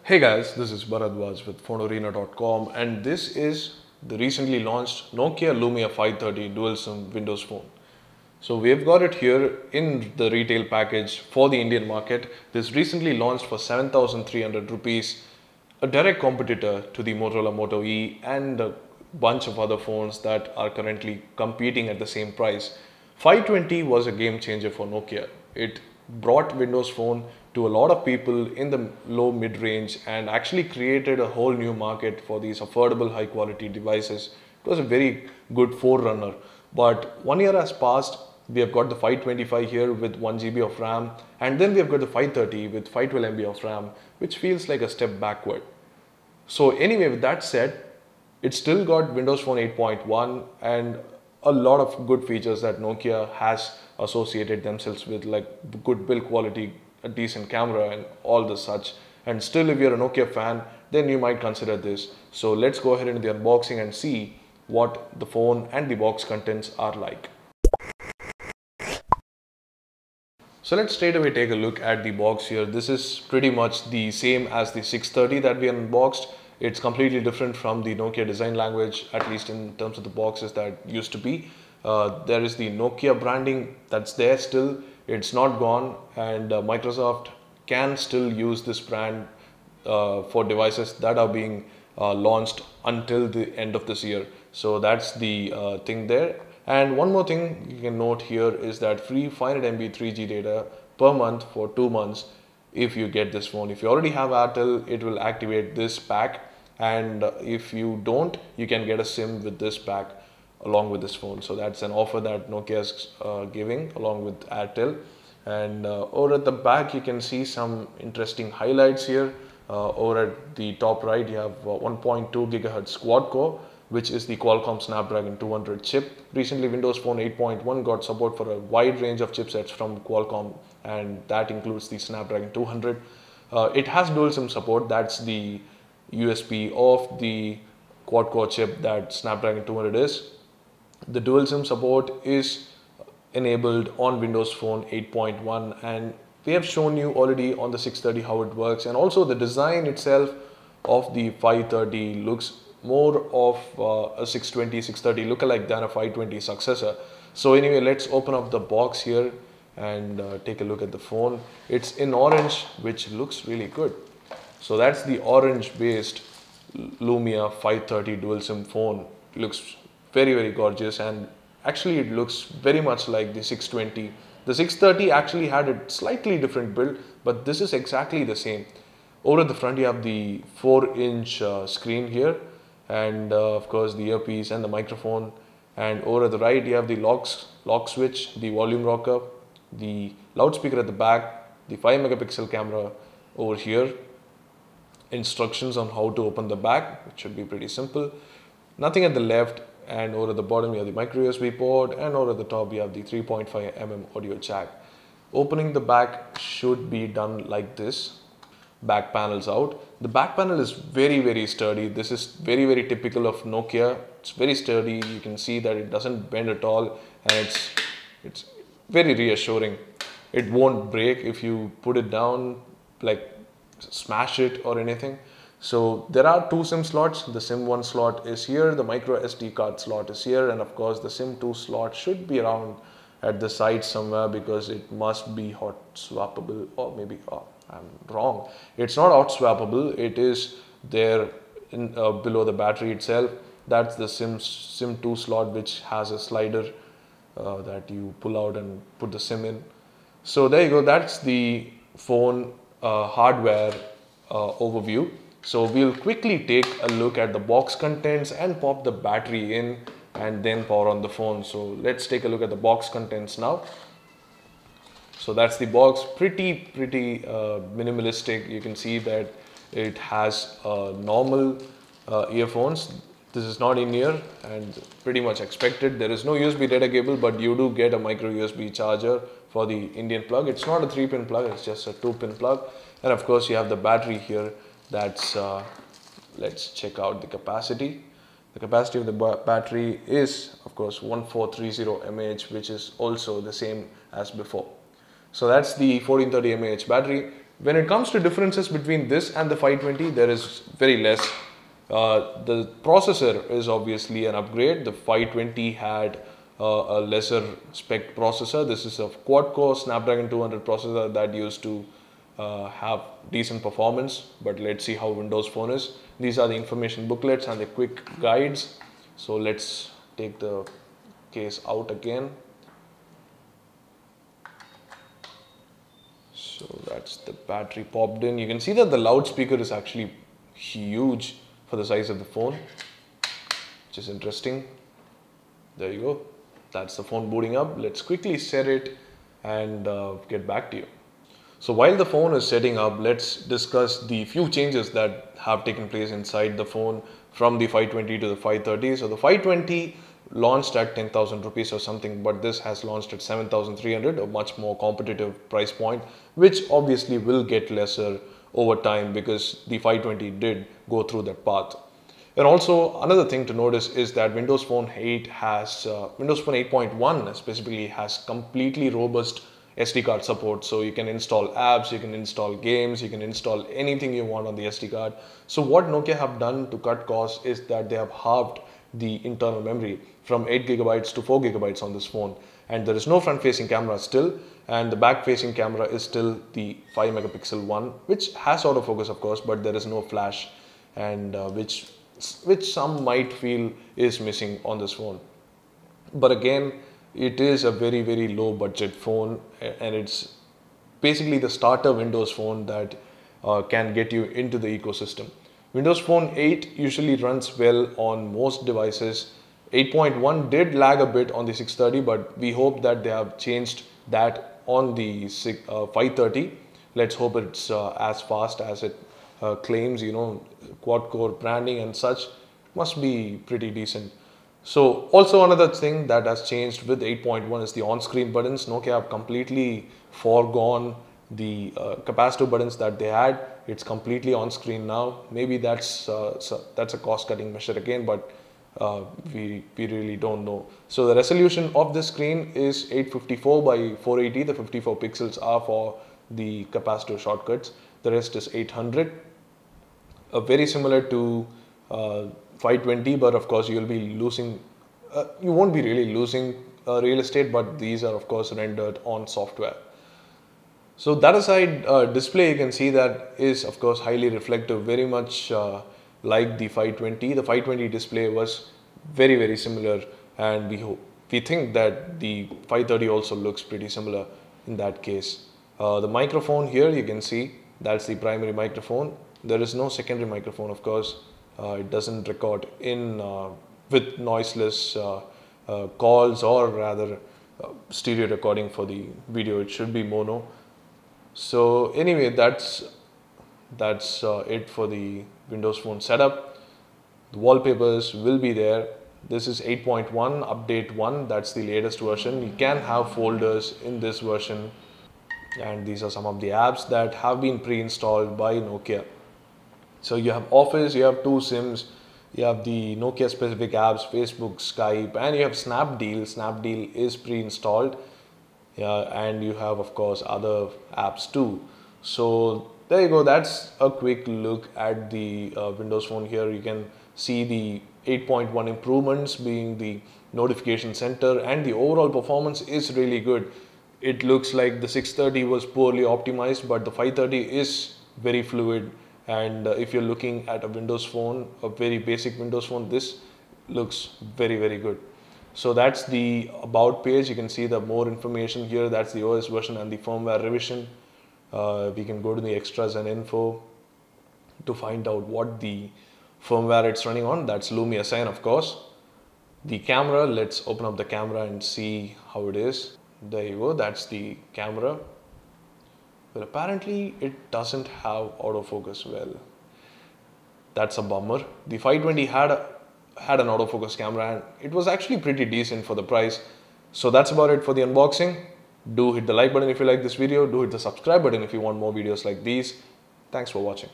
Hey guys, this is Bharadwaj with Fonearena.com and this is the recently launched Nokia Lumia 530 dual SIM Windows Phone. So we've got it here in the retail package for the Indian market. This recently launched for 7,300 rupees, a direct competitor to the Motorola Moto E and a bunch of other phones that are currently competing at the same price. 520 was a game changer for Nokia. It brought Windows Phone to a lot of people in the low mid range and actually created a whole new market for these affordable high quality devices. It was a very good forerunner. But 1 year has passed. We have got the 525 here with 1 GB of RAM, and then we have got the 530 with 512 MB of RAM, which feels like a step backward. So anyway, with that said, it's still got Windows Phone 8.1 and a lot of good features that Nokia has associated themselves with, like good build quality, a decent camera and all the such. And still, if you're a Nokia fan, then you might consider this. So let's go ahead into the unboxing and see what the phone and the box contents are like. So let's straight away take a look at the box here. This is pretty much the same as the 630 that we unboxed. It's completely different from the Nokia design language, at least in terms of the boxes that used to be. There is the Nokia branding that's there still. It's not gone, and Microsoft can still use this brand for devices that are being launched until the end of this year. So that's the thing there. And one more thing you can note here is that free 500 MB 3G data per month for 2 months if you get this phone. If you already have Airtel, it will activate this pack, and if you don't, you can get a SIM with this pack along with this phone. So that's an offer that Nokia is giving along with Airtel. And over at the back, you can see some interesting highlights here. Over at the top right, you have 1.2 gigahertz quad core, which is the Qualcomm Snapdragon 200 chip. Recently, Windows Phone 8.1 got support for a wide range of chipsets from Qualcomm, and that includes the Snapdragon 200. It has dual SIM support. That's the USP of the quad core chip that Snapdragon 200 is. The dual SIM support is enabled on Windows Phone 8.1, and we have shown you already on the 630 how it works, and also the design itself of the 530 looks more of a 620 630 lookalike than a 520 successor. So anyway, let's open up the box here and take a look at the phone. It's in orange, which looks really good. So that's the orange based Lumia 530 dual SIM phone. It looks very gorgeous, and actually it looks very much like the 620. The 630 actually had a slightly different build, but this is exactly the same. Over at the front, you have the 4-inch screen here, and of course the earpiece and the microphone. And over at the right, you have the lock switch, the volume rocker, the loudspeaker at the back, the 5 megapixel camera over here, instructions on how to open the back, which should be pretty simple. Nothing at the left. And over at the bottom, you have the micro USB port, and over at the top, you have the 3.5mm audio jack. Opening the back should be done like this. Back panels out. The back panel is very sturdy. This is very typical of Nokia. It's very sturdy. You can see that it doesn't bend at all, and it's very reassuring. It won't break if you put it down, like smash it or anything. So there are 2 SIM slots. The SIM 1 slot is here, the micro SD card slot is here, and of course the SIM 2 slot should be around at the side somewhere, because it must be hot swappable, or maybe I'm wrong. It's not hot swappable. It is there in, below the battery itself. That's the SIM 2 slot, which has a slider that you pull out and put the SIM in. So there you go. That's the phone hardware overview. So we'll quickly take a look at the box contents and pop the battery in and then power on the phone. So let's take a look at the box contents now. So that's the box, pretty minimalistic. You can see that it has normal earphones. This is not in ear and pretty much expected. There is no USB data cable, but you do get a micro USB charger for the Indian plug. It's not a 3-pin plug, it's just a 2-pin plug. And of course you have the battery here. That's let's check out the capacity. The capacity of the battery is of course 1430 mAh, which is also the same as before. So that's the 1430 mAh battery. When it comes to differences between this and the 520, there is very less. The processor is obviously an upgrade. The 520 had a lesser spec processor. This is a quad-core Snapdragon 200 processor that used to have decent performance, but let's see how Windows Phone is. These are the information booklets and the quick guides. So let's take the case out again. So that's the battery popped in. You can see that the loudspeaker is actually huge for the size of the phone, which is interesting. There you go. That's the phone booting up. Let's quickly set it and get back to you. So while the phone is setting up, let's discuss the few changes that have taken place inside the phone from the 520 to the 530. So the 520 launched at 10,000 rupees or something, but this has launched at 7,300, a much more competitive price point, which obviously will get lesser over time because the 520 did go through that path. And also another thing to notice is that Windows Phone 8 has, Windows Phone 8.1 specifically has completely robust SD card support. So you can install apps, you can install games, you can install anything you want on the SD card. So what Nokia have done to cut costs is that they have halved the internal memory from 8 gigabytes to 4 gigabytes on this phone. And there is no front facing camera still, and the back facing camera is still the 5 megapixel one, which has autofocus of course, but there is no flash, and which some might feel is missing on this phone. But again, it is a very, very low budget phone, and it's basically the starter Windows phone that can get you into the ecosystem. Windows Phone 8 usually runs well on most devices. 8.1 did lag a bit on the 630, but we hope that they have changed that on the 530. Let's hope it's as fast as it claims, you know, quad-core branding and such must be pretty decent. So also another thing that has changed with 8.1 is the on-screen buttons. Nokia have completely foregone the capacitive buttons that they had. It's completely on screen now. Maybe that's a cost-cutting measure again, but we really don't know. So the resolution of this screen is 854 by 480. The 54 pixels are for the capacitive shortcuts. The rest is 800. Very similar to 520, but of course you'll be losing. You won't be really losing real estate, but these are of course rendered on software. So that aside, display, you can see that is of course highly reflective, very much like the 520. The 520 display was very, very similar, and we think that the 530 also looks pretty similar in that case. The microphone here, you can see that's the primary microphone. There is no secondary microphone, of course. It doesn't record in with noiseless calls, or rather stereo recording for the video. It should be mono. So anyway, that's it for the Windows Phone setup. The wallpapers will be there. This is 8.1 update 1. That's the latest version. You can have folders in this version, and these are some of the apps that have been pre-installed by Nokia. So you have Office, you have 2 SIMs, you have the Nokia specific apps, Facebook, Skype, and you have Snapdeal. Snapdeal is pre-installed. And you have of course other apps too. So there you go. That's a quick look at the Windows Phone. Here you can see the 8.1 improvements, being the notification center, and the overall performance is really good. It looks like the 630 was poorly optimized, but the 530 is very fluid. And if you're looking at a Windows Phone, a very basic Windows Phone, this looks very, very good. So that's the about page. You can see the more information here. That's the OS version and the firmware revision. We can go to the extras and info to find out what the firmware it's running on. That's Lumia 7, of course. The camera, let's open up the camera and see how it is. There you go, that's the camera. But apparently it doesn't have autofocus well. That's a bummer. The 520 had an autofocus camera, and it was actually pretty decent for the price. So that's about it for the unboxing. Do hit the like button if you like this video. Do hit the subscribe button if you want more videos like these. Thanks for watching.